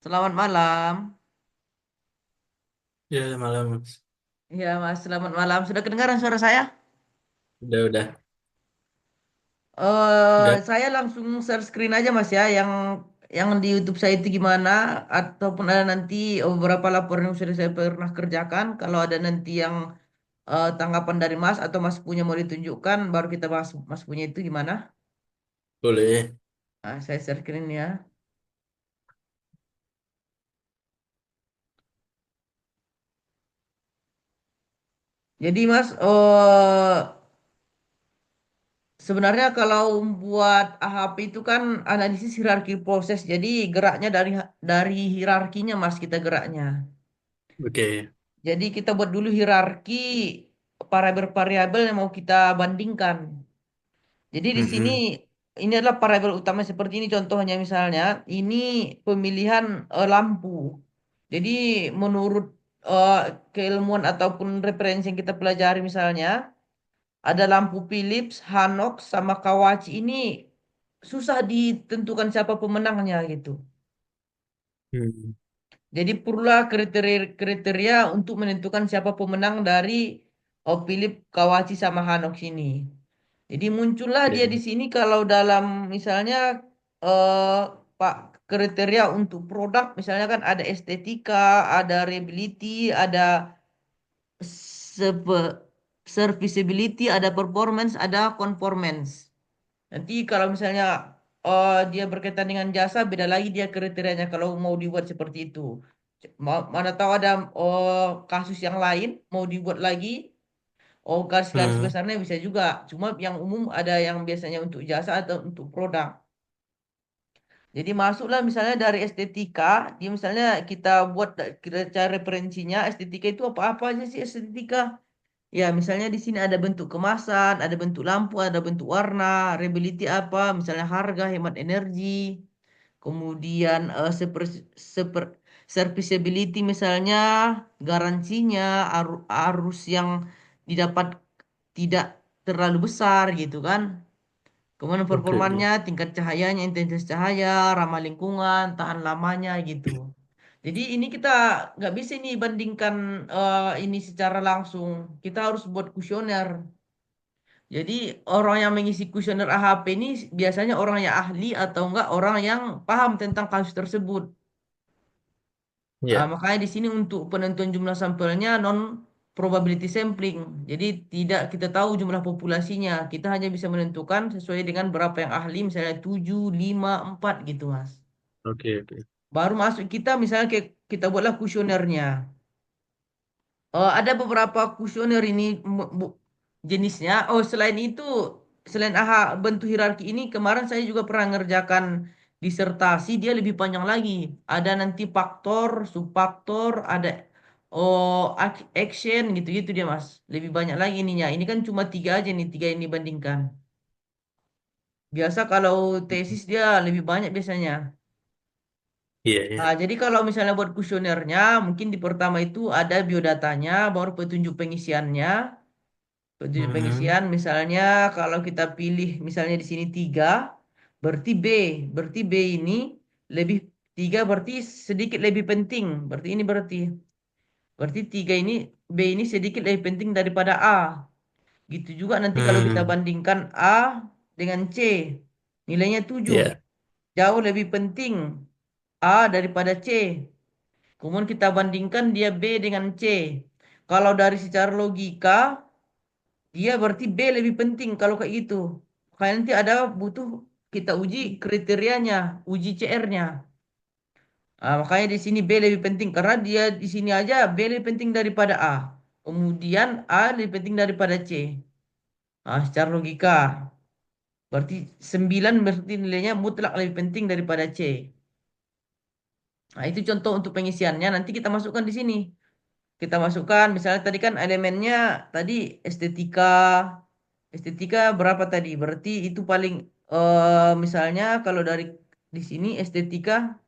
Selamat malam. Ya, malam, Mas. Ya, Mas, selamat malam. Sudah kedengaran suara saya? Udah. Udah. Saya langsung share screen aja, Mas ya, yang di YouTube saya itu gimana, ataupun ada nanti beberapa laporan yang sudah saya pernah kerjakan. Kalau ada nanti yang tanggapan dari Mas atau Mas punya mau ditunjukkan, baru kita bahas Mas punya itu gimana. Boleh. Nah, saya share screen ya. Jadi, Mas, sebenarnya kalau buat AHP itu kan analisis hierarki proses. Jadi geraknya dari hierarkinya Mas kita geraknya. Oke. Jadi kita buat dulu hierarki variabel-variabel yang mau kita bandingkan. Jadi di sini Mm-mm. ini adalah variabel utama seperti ini contohnya misalnya ini pemilihan lampu. Jadi menurut eh, keilmuan ataupun referensi yang kita pelajari misalnya ada lampu Philips, Hanox, sama Kawachi ini susah ditentukan siapa pemenangnya gitu. Mm. Jadi perlulah kriteria untuk menentukan siapa pemenang dari Philips, Kawachi, sama Hanox ini. Jadi muncullah dia di Oke. sini kalau dalam misalnya eh, Pak kriteria untuk produk misalnya kan ada estetika, ada reliability, ada sepe- serviceability, ada performance, ada conformance. Nanti kalau misalnya dia berkaitan dengan jasa, beda lagi dia kriterianya kalau mau dibuat seperti itu. Mana tahu ada kasus yang lain mau dibuat lagi, garis-garis Mm. besarnya bisa juga. Cuma yang umum ada yang biasanya untuk jasa atau untuk produk. Jadi masuklah misalnya dari estetika, dia misalnya kita buat kita cari referensinya, estetika itu apa-apa aja sih estetika. Ya, misalnya di sini ada bentuk kemasan, ada bentuk lampu, ada bentuk warna, reliability apa, misalnya harga, hemat energi, kemudian serviceability misalnya, garansinya, arus yang didapat tidak terlalu besar gitu kan. Kemudian Oke. performanya, tingkat cahayanya, intensitas cahaya, ramah lingkungan, tahan lamanya gitu. Jadi ini kita nggak bisa nih bandingkan ini secara langsung. Kita harus buat kuesioner. Jadi orang yang mengisi kuesioner AHP ini biasanya orang yang ahli atau enggak orang yang paham tentang kasus tersebut. Ya. Makanya di sini untuk penentuan jumlah sampelnya non probability sampling. Jadi tidak kita tahu jumlah populasinya. Kita hanya bisa menentukan sesuai dengan berapa yang ahli, misalnya 7, 5, 4 gitu, Mas. Oke. Baru masuk kita misalnya kita buatlah kuesionernya. Ada beberapa kuesioner ini jenisnya. Oh, selain itu, selain AHA bentuk hierarki ini, kemarin saya juga pernah ngerjakan disertasi, dia lebih panjang lagi. Ada nanti faktor, subfaktor, ada action gitu-gitu dia, Mas. Lebih banyak lagi ininya. Ini kan cuma tiga aja nih, tiga ini bandingkan. Biasa kalau tesis dia lebih banyak biasanya. Iya. Nah, jadi kalau misalnya buat kuesionernya, mungkin di pertama itu ada biodatanya, baru petunjuk pengisiannya. Petunjuk Mm-mm. pengisian misalnya kalau kita pilih misalnya di sini tiga, berarti B. Berarti B ini lebih tiga berarti sedikit lebih penting. Berarti ini berarti tiga ini B ini sedikit lebih penting daripada A. Gitu juga nanti kalau kita Mm. bandingkan A dengan C, nilainya 7. Ya. Jauh lebih penting A daripada C. Kemudian kita bandingkan dia B dengan C. Kalau dari secara logika dia berarti B lebih penting kalau kayak gitu. Kayak nanti ada butuh kita uji kriterianya, uji CR-nya. Makanya di sini B lebih penting karena dia di sini aja B lebih penting daripada A. Kemudian A lebih penting daripada C. Secara logika. Berarti 9 berarti nilainya mutlak lebih penting daripada C. Nah, itu contoh untuk pengisiannya. Nanti kita masukkan di sini. Kita masukkan misalnya tadi kan elemennya tadi estetika. Estetika berapa tadi? Berarti itu paling misalnya kalau dari di sini estetika.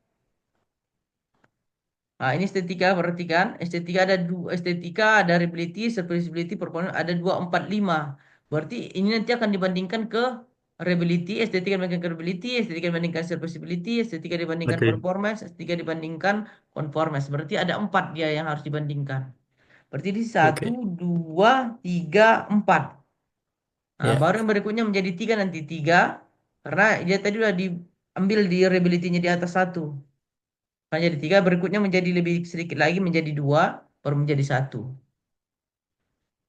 Nah, ini estetika berarti kan? Estetika ada dua estetika, ada reliability, serviceability, performance ada 2, 4, 5. Berarti ini nanti akan dibandingkan ke Reliability, estetika dibandingkan reliability, estetika dibandingkan serviceability, estetika dibandingkan Oke. performance, estetika dibandingkan conformance. Berarti ada empat dia yang harus dibandingkan. Berarti di satu, Oke. dua, tiga, empat. Nah, Ya. baru yang berikutnya menjadi tiga nanti tiga, karena dia tadi udah diambil di reliability-nya di atas satu. Nah, jadi tiga, berikutnya menjadi lebih sedikit lagi menjadi dua, baru menjadi satu.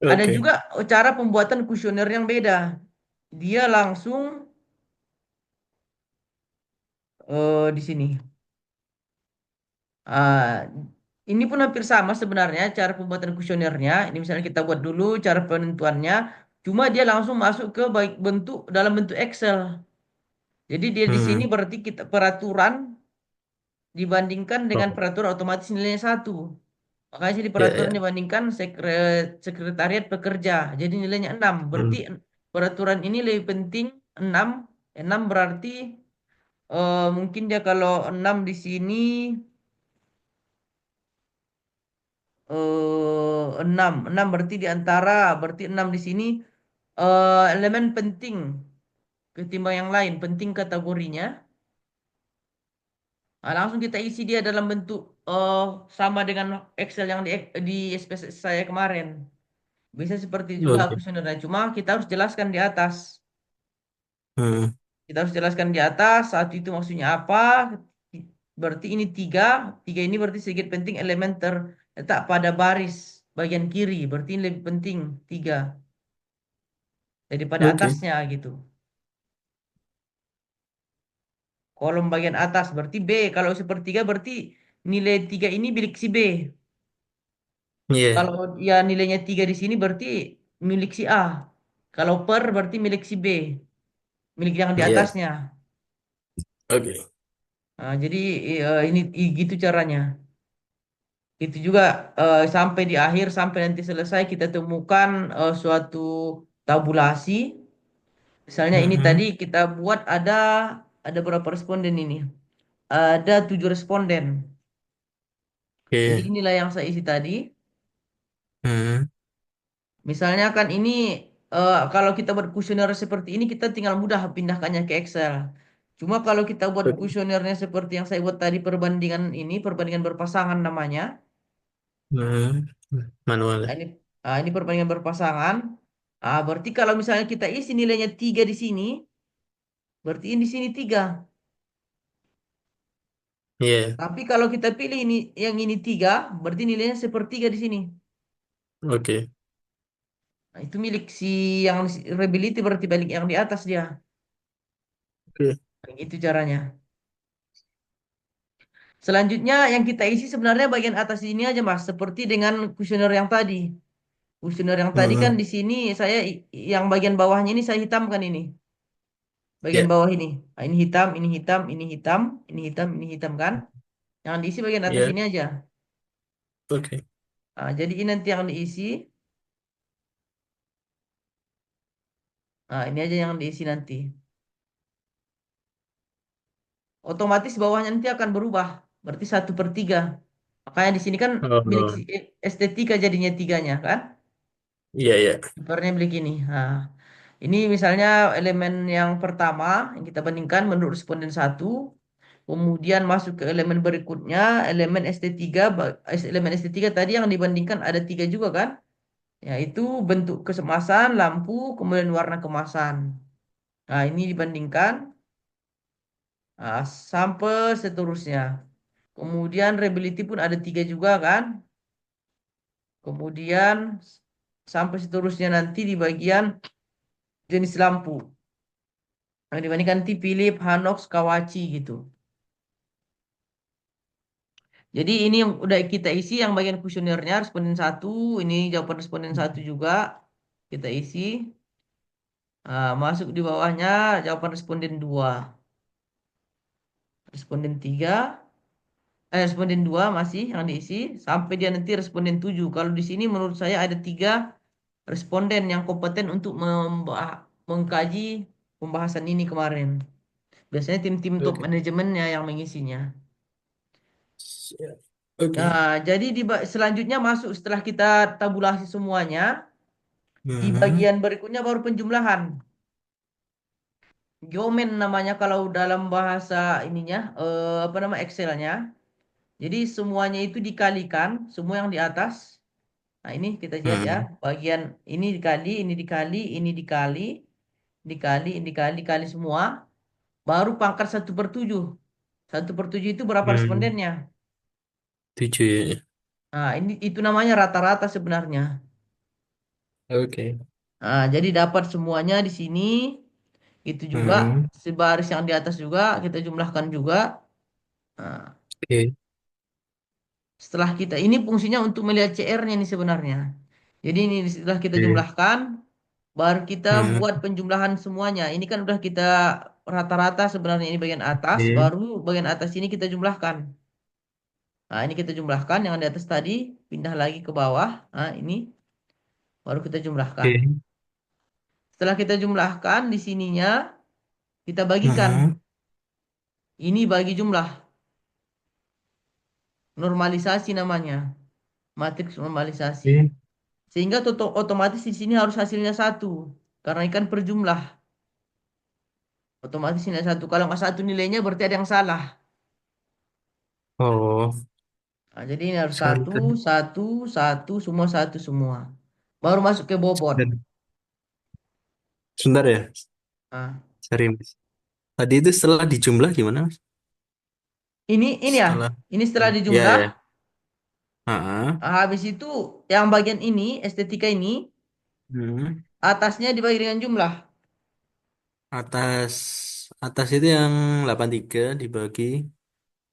Ada Oke. juga cara pembuatan kuesioner yang beda. Dia langsung di sini. Ah, ini pun hampir sama sebenarnya cara pembuatan kuesionernya. Ini misalnya kita buat dulu cara penentuannya. Cuma dia langsung masuk ke baik bentuk dalam bentuk Excel. Jadi dia di sini Hmm. berarti kita peraturan dibandingkan dengan Oh. peraturan otomatis nilainya satu. Makanya sih di Ya, peraturan ya. dibandingkan sekretariat pekerja. Jadi nilainya 6. Berarti Hmm. peraturan ini lebih penting 6. 6 berarti mungkin dia kalau 6 di sini 6 berarti di antara berarti 6 di sini elemen penting ketimbang yang lain, penting kategorinya. Nah, langsung kita isi dia dalam bentuk sama dengan Excel yang di SPSS saya kemarin. Bisa seperti juga aku Oke. sebenarnya. Cuma kita harus jelaskan di atas. Hmm. Kita harus jelaskan di atas. Satu itu maksudnya apa. Berarti ini tiga. Tiga ini berarti sedikit penting elemen terletak pada baris bagian kiri. Berarti ini lebih penting tiga daripada Oke. atasnya gitu. Kolom bagian atas berarti B. Kalau sepertiga berarti nilai tiga ini milik si B. Iya. Kalau ya nilainya tiga di sini berarti milik si A. Kalau per berarti milik si B. Milik yang di Iya. atasnya. Oke. Nah, jadi ini gitu caranya. Itu juga sampai di akhir, sampai nanti selesai kita temukan suatu tabulasi. Misalnya ini tadi Hmm. kita buat ada berapa responden ini? Ada 7 responden. Jadi Oke. inilah yang saya isi tadi. Hmm. Misalnya kan ini kalau kita buat kuesioner seperti ini kita tinggal mudah pindahkannya ke Excel. Cuma kalau kita buat Oke. kuesionernya seperti yang saya buat tadi perbandingan ini, perbandingan berpasangan namanya. Hmm. Manual Nah, ya. ini perbandingan berpasangan. Berarti kalau misalnya kita isi nilainya 3 di sini, berarti ini di sini 3. Iya. Tapi kalau kita pilih ini yang ini 3, berarti nilainya sepertiga di sini. Oke. Nah, itu milik si yang reliability berarti balik yang di atas dia. Oke. Nah, itu caranya. Selanjutnya yang kita isi sebenarnya bagian atas ini aja Mas, seperti dengan kuesioner yang tadi. Kuesioner yang tadi kan Hmm. di sini saya yang bagian bawahnya ini saya hitamkan ini. Bagian Ya. bawah ini. Nah, ini hitam, ini hitam, ini hitam, ini hitam, ini hitam kan? Yang diisi bagian atas Ya. ini aja. Oke. Nah, jadi ini nanti yang diisi. Nah, ini aja yang diisi nanti. Otomatis bawahnya nanti akan berubah. Berarti 1/3. Makanya di sini kan milik Oh. estetika jadinya tiganya kan? Iya, iya. Kipernya milik ini. Nah, ini misalnya elemen yang pertama yang kita bandingkan menurut responden satu. Kemudian masuk ke elemen berikutnya, elemen ST3. Elemen ST3 tadi yang dibandingkan ada tiga juga kan? Yaitu bentuk kesemasan, lampu, kemudian warna kemasan. Nah, ini dibandingkan sampai seterusnya. Kemudian reliability pun ada tiga juga kan. Kemudian sampai seterusnya nanti di bagian jenis lampu. Nah, dibandingkan nanti Philip, Hanox, Kawachi gitu. Jadi ini yang udah kita isi yang bagian kuesionernya responden satu, ini jawaban responden satu juga kita isi. Masuk di bawahnya jawaban responden dua, responden tiga, responden dua masih yang diisi sampai dia nanti responden tujuh. Kalau di sini menurut saya ada tiga responden yang kompeten untuk mengkaji pembahasan ini kemarin. Biasanya tim-tim top Oke. manajemennya yang mengisinya. Siap. Oke. Nah, jadi selanjutnya masuk setelah kita tabulasi semuanya, di Hmm. bagian berikutnya baru penjumlahan. Geomen namanya kalau dalam bahasa ininya, apa nama Excelnya. Jadi semuanya itu dikalikan, semua yang di atas. Nah ini kita lihat ya, Hmm. bagian ini dikali, ini dikali, dikali semua. Baru pangkat 1/7. 1/7 itu berapa Hmm. respondennya? 7 ya. Nah ini itu namanya rata-rata sebenarnya. Oke. Nah jadi dapat semuanya di sini. Itu juga Hmm. sebaris yang di atas juga kita jumlahkan juga. Nah, Oke. setelah kita ini fungsinya untuk melihat CR-nya ini sebenarnya. Jadi ini setelah kita Oke. jumlahkan, baru kita Hmm. buat penjumlahan semuanya. Ini kan udah kita rata-rata sebenarnya ini bagian atas, Oke. baru bagian atas ini kita jumlahkan. Nah, ini kita jumlahkan yang di atas tadi, pindah lagi ke bawah. Nah, ini baru kita jumlahkan. Oke. Setelah kita jumlahkan di sininya, kita bagikan. Hmm. Ini bagi jumlah, normalisasi namanya, matriks normalisasi. Oke. Sehingga otomatis di sini harus hasilnya satu. Karena ikan per jumlah. Otomatis nilai satu. Kalau nggak satu nilainya berarti ada yang salah. Oh, Nah, jadi ini harus sorry satu, tadi. satu, satu semua. Baru masuk ke bobot. Sebentar, sebentar ya. Nah, Sorry, Mas. Tadi itu setelah dijumlah gimana, Mas? ini ya. Setelah. Ini setelah Ya, dijumlah. ya. Ah. Nah, habis itu yang bagian ini, estetika ini, Hmm. atasnya dibagi dengan jumlah. Atas atas itu yang 83 dibagi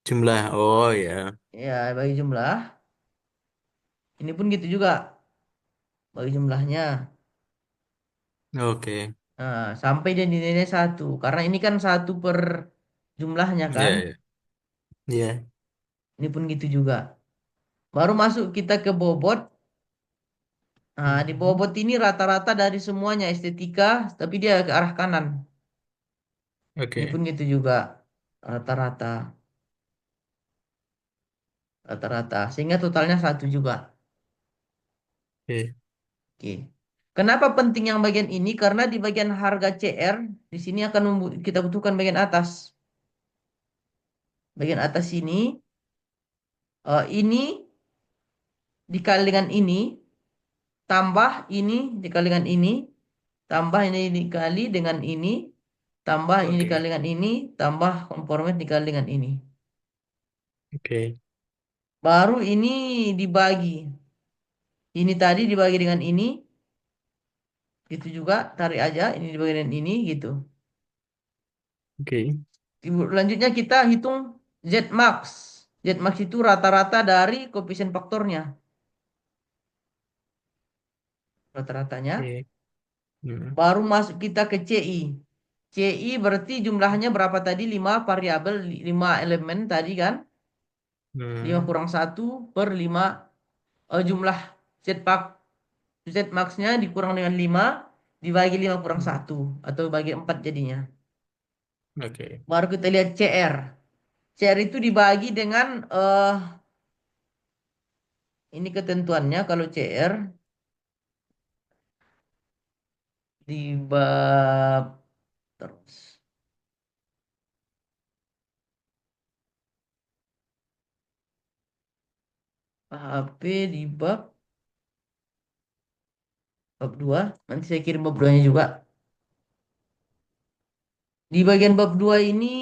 jumlah. Oh ya. Ya, bagi jumlah. Ini pun gitu juga. Bagi jumlahnya. Oke. Nah, sampai dia nilainya satu. Karena ini kan satu per jumlahnya kan. Ya, ya. Ya. Ini pun gitu juga. Baru masuk kita ke bobot. Nah, di Hmm. bobot ini rata-rata dari semuanya estetika, tapi dia ke arah kanan. Ini Oke. pun gitu juga. Rata-rata. Rata-rata. Sehingga totalnya satu juga. Oke. Oke. Kenapa penting yang bagian ini? Karena di bagian harga CR, di sini akan kita butuhkan bagian atas. Bagian atas ini dikali dengan ini, tambah ini dikali dengan ini, tambah ini dikali dengan ini, tambah ini dikali Oke. dengan ini, tambah komponen dikali dengan ini. Oke. Baru ini dibagi. Ini tadi dibagi dengan ini, gitu juga, tarik aja, ini dibagi dengan ini, gitu. Oke. Selanjutnya kita hitung Z max. Z max itu rata-rata dari koefisien faktornya. Rata-ratanya. Oke. Hmm. Baru masuk kita ke CI. CI berarti jumlahnya berapa tadi? 5 variabel, 5 elemen tadi kan? 5 Hmm. kurang satu per 5 jumlah Z max. Z max-nya dikurang dengan 5 dibagi 5 kurang Hmm. satu atau bagi 4 jadinya. Oke. Baru kita lihat CR. CR itu dibagi dengan ini ketentuannya kalau CR di bab terus HP di bab 2. Nanti saya kirim bab 2-nya juga. Di bagian bab 2 ini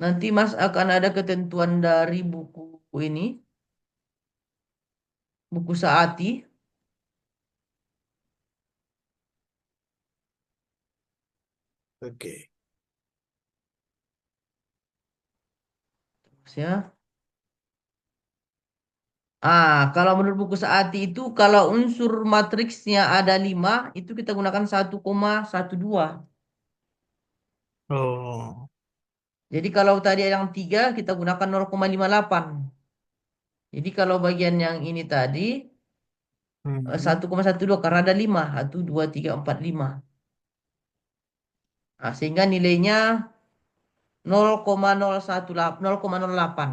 nanti Mas akan ada ketentuan dari buku ini, buku Saati. Oke. Ya. Kalau menurut buku Saati itu kalau unsur matriksnya ada 5 itu kita gunakan 1,12. Oh. Jadi kalau tadi yang 3 kita gunakan 0,58. Jadi kalau bagian yang ini tadi Hmm. 1,12 karena ada 5, 1, 2, 3, 4, 5. Nah, sehingga nilainya 0,018, 0,08.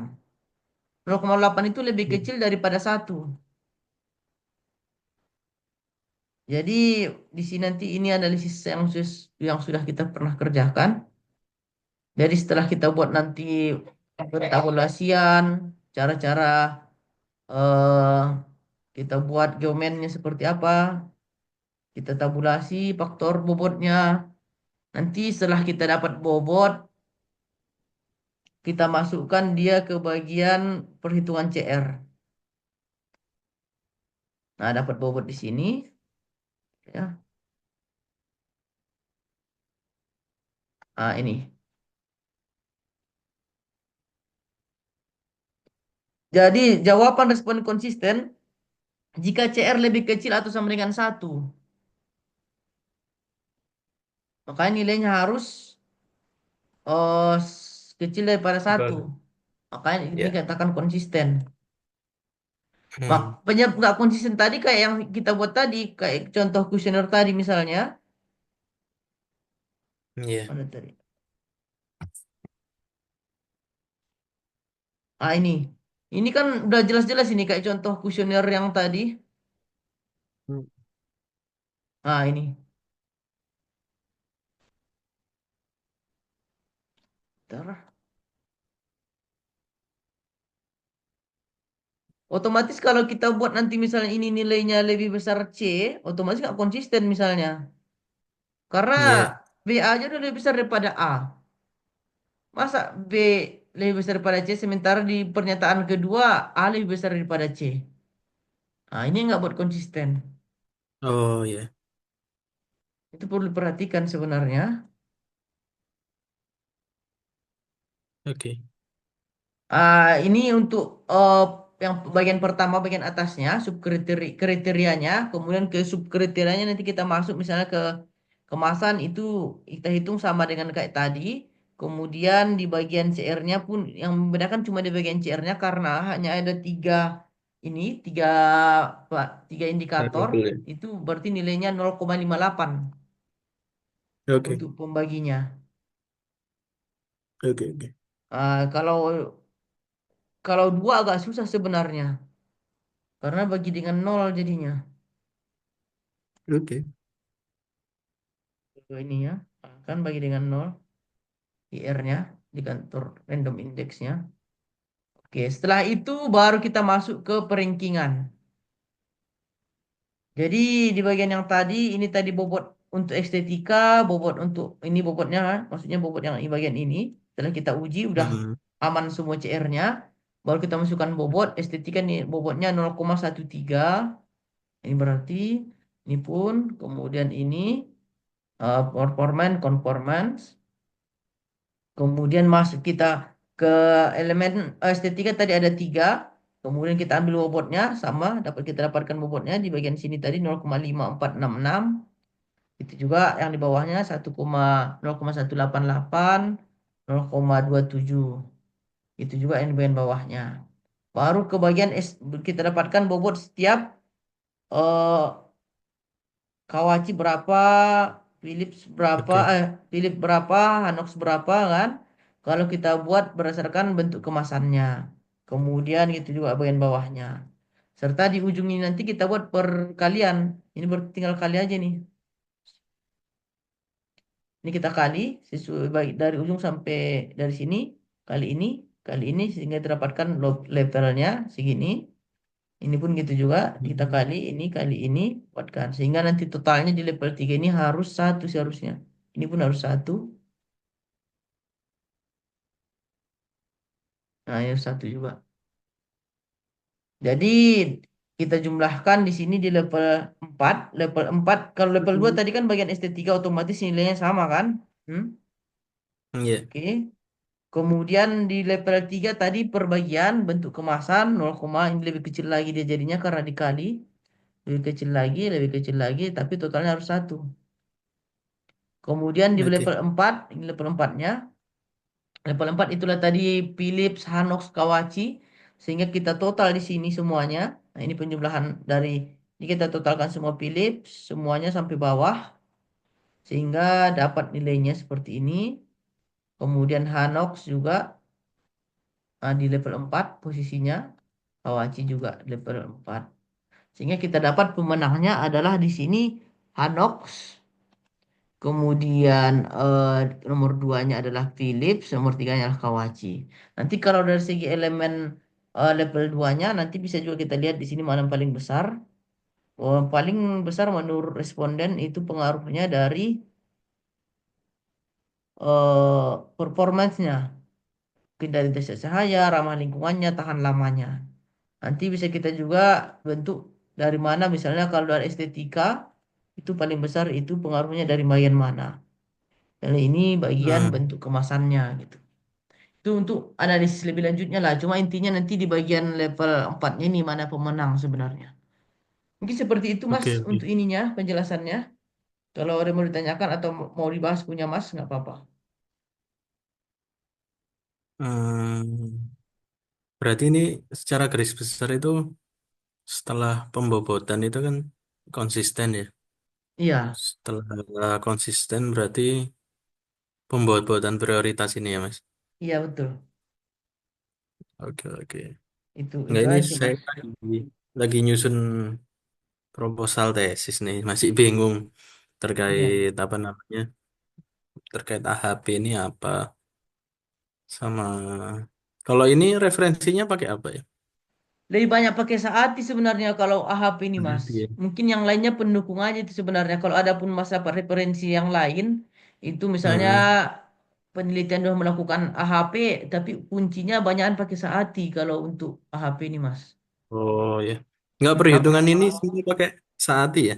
0,08 itu lebih Hmm. kecil daripada satu. Jadi di sini nanti ini analisis yang sudah kita pernah kerjakan. Jadi setelah kita buat nanti pentabulasian, cara-cara eh, kita buat geomennya seperti apa, kita tabulasi faktor bobotnya. Nanti setelah kita dapat bobot, kita masukkan dia ke bagian perhitungan CR. Nah, dapat bobot di sini, ya. Nah, ini. Jadi jawaban respon konsisten jika CR lebih kecil atau sama dengan satu, maka nilainya harus kecil daripada satu. Bagus. Makanya ini Ya. katakan konsisten. Hmm. Penyebab nggak konsisten tadi kayak yang kita buat tadi, kayak contoh kuesioner tadi misalnya. Ya. Mana tadi? Ah ini. Ini kan udah jelas-jelas ini kayak contoh kuesioner yang tadi. Hmm. Ah ini. Bentar. Otomatis kalau kita buat nanti misalnya ini nilainya lebih besar C, otomatis nggak konsisten misalnya. Karena Ya. B aja udah lebih besar daripada A. Masa B lebih besar daripada C, sementara di pernyataan kedua A lebih besar daripada C. Nah, ini nggak buat konsisten. Oh ya. Itu perlu diperhatikan sebenarnya. Oke. Ini untuk yang bagian pertama, bagian atasnya, kriterianya, kemudian ke subkriterianya nanti kita masuk misalnya ke kemasan itu kita hitung sama dengan kayak tadi. Kemudian di bagian CR-nya pun yang membedakan cuma di bagian CR-nya karena hanya ada ini, tiga indikator, Variabel ya. itu berarti nilainya 0,58 Oke. untuk pembaginya. Oke. Oke. Kalau kalau dua agak susah sebenarnya karena bagi dengan nol jadinya. Oke. Ini ya, kan bagi dengan nol IR-nya di kantor random index-nya. Oke, setelah itu baru kita masuk ke perankingan. Jadi di bagian yang tadi, ini tadi bobot untuk estetika, bobot untuk ini bobotnya, maksudnya bobot yang di bagian ini. Setelah kita uji, udah Hmm. aman semua CR-nya. Baru kita masukkan bobot, estetika nih bobotnya 0,13. Ini berarti, ini pun, kemudian ini, conformance. Kemudian masuk kita ke elemen estetika tadi ada tiga. Kemudian kita ambil bobotnya sama, kita dapatkan bobotnya di bagian sini tadi 0,5466. Itu juga yang di bawahnya 0,188, 0,27. Itu juga yang di bagian bawahnya. Baru ke bagian kita dapatkan bobot setiap eh, Kawaci berapa, Philips berapa, Oke. Philips berapa, Hanox berapa kan? Kalau kita buat berdasarkan bentuk kemasannya. Kemudian gitu juga bagian bawahnya. Serta di ujung ini nanti kita buat perkalian. Ini tinggal kali aja nih. Ini kita kali sesuai dari ujung sampai dari sini kali ini sehingga didapatkan levelnya segini. Ini pun gitu juga, kita Hmm. kali ini, buatkan. Sehingga nanti totalnya di level 3 ini harus satu seharusnya. Ini pun harus satu. Nah, ini harus satu juga. Jadi kita jumlahkan di sini di level 4. Level 4, kalau level 2 Hmm. tadi kan bagian estetika otomatis nilainya sama kan? Hmm? Ya. Oke. Kemudian di level 3 tadi perbagian bentuk kemasan 0, ini lebih kecil lagi dia jadinya karena dikali. Lebih kecil lagi, tapi totalnya harus satu. Kemudian di Oke. level 4, ini level 4-nya. Level 4 itulah tadi Philips, Hanox, Kawachi. Sehingga kita total di sini semuanya. Nah, ini penjumlahan dari ini kita totalkan semua Philips, semuanya sampai bawah. Sehingga dapat nilainya seperti ini. Kemudian Hanox juga di level 4 posisinya. Kawachi juga level 4. Sehingga kita dapat pemenangnya adalah di sini Hanox, kemudian nomor duanya adalah Philips, nomor tiganya adalah Kawachi. Nanti kalau dari segi elemen level duanya nanti bisa juga kita lihat di sini mana yang paling besar. Oh, paling besar menurut responden itu pengaruhnya dari performance-nya, mungkin dari daya cahaya, ramah lingkungannya, tahan lamanya. Nanti bisa kita juga bentuk dari mana, misalnya kalau dari estetika itu paling besar itu pengaruhnya dari bagian mana. Dan ini bagian Hmm, bentuk kemasannya gitu. Itu untuk analisis lebih lanjutnya lah. Cuma intinya nanti di bagian level 4-nya ini mana pemenang sebenarnya. Mungkin seperti itu Mas oke oke. untuk ininya penjelasannya. Kalau ada mau ditanyakan atau mau dibahas punya Mas nggak apa-apa. Hmm, berarti ini secara garis besar itu setelah pembobotan itu kan konsisten ya. Iya, Setelah konsisten berarti pembuat-buatan prioritas ini ya Mas. iya betul. Oke oke. Nggak, Itu ini aja saya Mas. lagi nyusun proposal tesis nih, masih bingung Iya. terkait apa namanya, terkait AHP ini apa, sama kalau ini referensinya pakai apa ya? Lebih banyak pakai saati sebenarnya kalau AHP ini Mas. AHP ya. Mungkin yang lainnya pendukung aja itu sebenarnya. Kalau ada pun masa referensi yang lain, itu misalnya Mm-mm. penelitian sudah melakukan AHP, tapi kuncinya banyakan pakai saati kalau untuk AHP ini Mas. Oh ya, nggak, Tap- perhitungan ini semua pakai saati ya?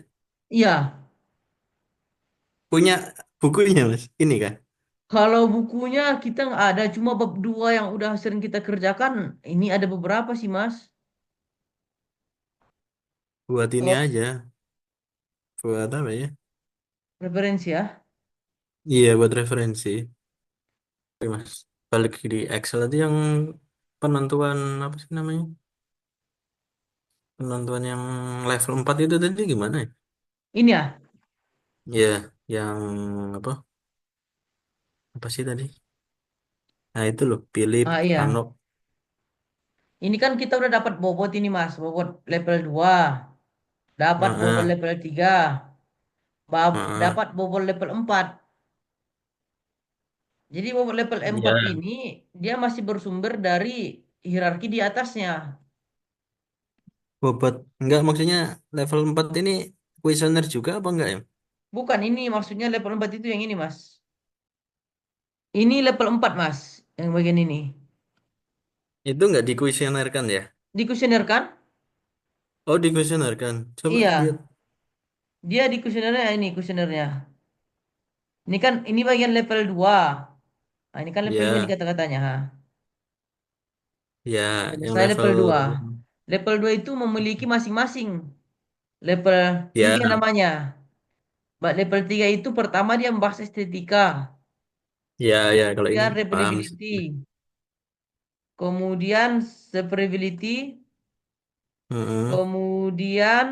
Iya, Punya bukunya Mas, ini kan kalau bukunya kita nggak ada, cuma bab 2 yang udah sering kita kerjakan, ini ada beberapa sih Mas. buat ini Kalau aja, buat apa ya? referensi ya. Iya, buat referensi. Oke, Mas, balik di Excel tadi yang penentuan apa sih namanya? Penentuan yang level 4 itu tadi gimana ya? Ini ya. Iya, yang apa? Apa sih tadi? Nah, itu loh, Philip, Ah iya. Hanok. Ini kan kita udah dapat bobot ini Mas, bobot level 2, dapat bobot Heeh, level 3, heeh. dapat bobot level 4. Jadi bobot level 4 Iya, ini dia masih bersumber dari hierarki di atasnya. bobot. Enggak, maksudnya level 4 ini kuesioner juga apa enggak ya? Bukan ini maksudnya level 4 itu yang ini Mas. Ini level 4 Mas, yang bagian ini. Itu enggak dikuesionerkan ya? Di kuesioner kan? Oh, dikuesionerkan. Coba lihat. Iya, dia di kuesionernya ini kuesionernya. Ini kan ini bagian level 2. Nah, ini kan level 2 nih Ya, kata-katanya. Ha. ya, yang Saya level level 2. Level 2 itu memiliki masing-masing. Level 3 ya, namanya. Level 3 itu pertama dia membahas estetika, ya, ya, kalau ini kemudian paham sih. replayability, kemudian severability, Heeh. kemudian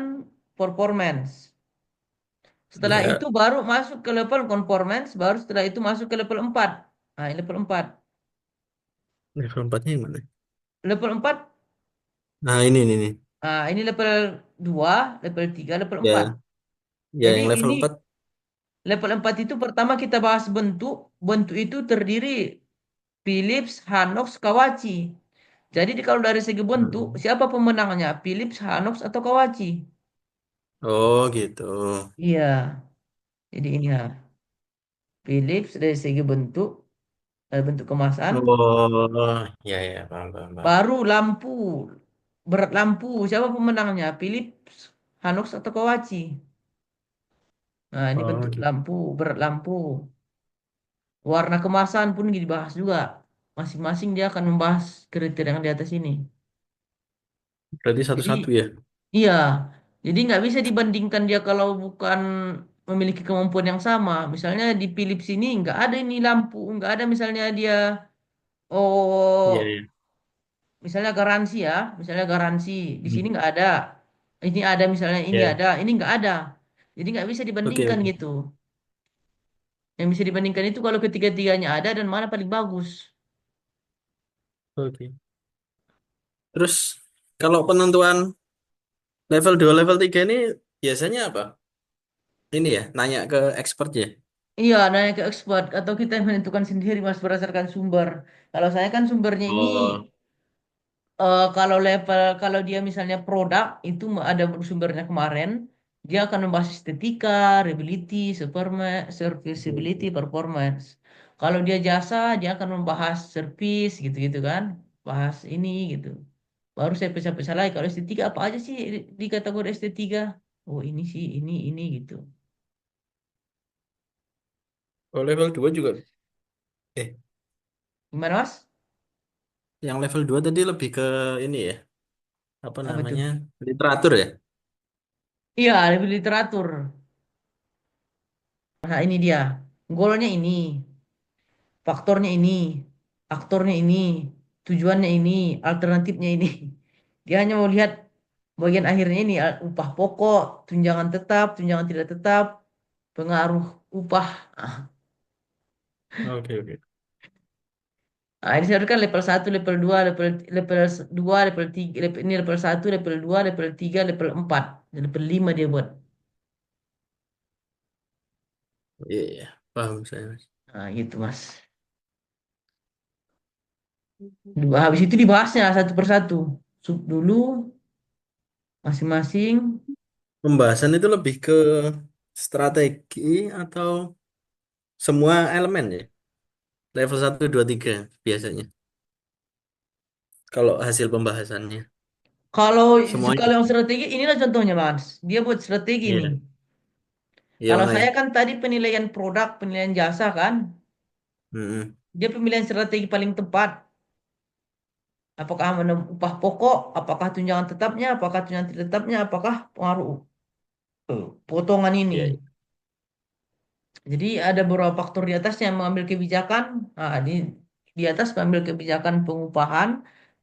performance. Setelah itu Ya, baru masuk ke level conformance, baru setelah itu masuk ke level 4. Nah, ini level 4. level 4-nya yang mana? Level 4, Nah, ini nih. ini level 2, level 3, level 4. Ya, ya, Jadi yang level ini 4. level 4 itu pertama kita bahas bentuk. Bentuk itu terdiri Philips, Hanox, Kawachi. Jadi kalau dari segi bentuk, Hmm. siapa pemenangnya? Philips, Hanox, atau Kawachi? Oh, gitu. Iya, jadi ini ya. Philips dari segi bentuk, bentuk kemasan. Oh, ya, ya, paham, paham, paham. Baru lampu, berat lampu. Siapa pemenangnya? Philips, Hanox, atau Kawachi? Nah, ini Oh, bentuk gitu. lampu, berat lampu. Warna kemasan pun dibahas juga. Masing-masing dia akan membahas kriteria yang di atas ini. Berarti Jadi, satu-satu ya? iya. Jadi nggak bisa dibandingkan dia kalau bukan memiliki kemampuan yang sama. Misalnya di Philips ini nggak ada ini lampu, nggak ada misalnya dia, Iya, oh, iya. misalnya garansi ya, misalnya garansi di sini Hmm. nggak ada. Ini ada misalnya ini Ya, ada, ini nggak ada. Jadi nggak bisa oke, dibandingkan oke. gitu. Yang bisa dibandingkan itu kalau ketiga-tiganya ada dan mana paling bagus. Oke. Terus, kalau penentuan Level 2 level 3 ini biasanya apa? Ini ya, nanya ke expert ya. Iya, nanya ke expert atau kita yang menentukan sendiri mas berdasarkan sumber. Kalau saya kan sumbernya ini Oh, kalau level kalau dia misalnya produk itu ada sumbernya kemarin, dia akan membahas estetika, reliability, serviceability, performance. Kalau dia jasa, dia akan membahas service gitu-gitu kan, bahas ini gitu. Baru saya pecah-pecah lagi. Kalau estetika apa aja sih di kategori estetika? Oh ini sih ini gitu. oh level 2 juga. Eh, Gimana mas? yang level 2 tadi lebih ke ini ya, apa Apa tuh? namanya? Literatur ya. Iya, lebih literatur. Nah ini dia. Goalnya ini. Faktornya ini, aktornya ini, tujuannya ini, alternatifnya ini. Dia hanya mau lihat bagian akhirnya ini, upah pokok, tunjangan tetap, tunjangan tidak tetap, pengaruh upah. Oke, oke. Ini saya kan level satu, level 2, level 2, level 3, ini level satu, level 2, level 3, level 4, dan level 5 dia buat. Iya, iya. Paham saya, Mas. Nah, gitu Mas. Habis itu dibahasnya satu persatu. Sub dulu masing-masing. Pembahasan itu lebih ke strategi atau semua elemen ya. Level 1, 2, 3 biasanya. Kalau hasil pembahasannya. Kalau Semuanya. kalau yang strategi, inilah contohnya Mas. Dia buat strategi nih. Iya. Iya, Kalau saya makanya. kan tadi penilaian produk, penilaian jasa kan, Mm-mm. dia pemilihan strategi paling tepat. Apakah upah pokok, apakah tunjangan tetapnya, apakah tunjangan tidak tetapnya, apakah pengaruh potongan ini. Iya, iya. Jadi ada beberapa faktor di atasnya yang mengambil kebijakan. Nah, di atas mengambil kebijakan pengupahan,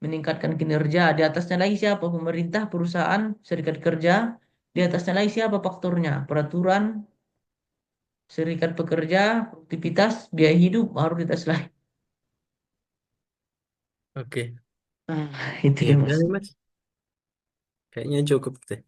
meningkatkan kinerja. Di atasnya lagi siapa? Pemerintah, perusahaan, serikat kerja. Di atasnya lagi siapa faktornya? Peraturan, serikat pekerja, produktivitas, biaya hidup, baru di atas lagi. Oke. Ah, itu Ya dia udah mas. nih, Mas. Kayaknya cukup deh.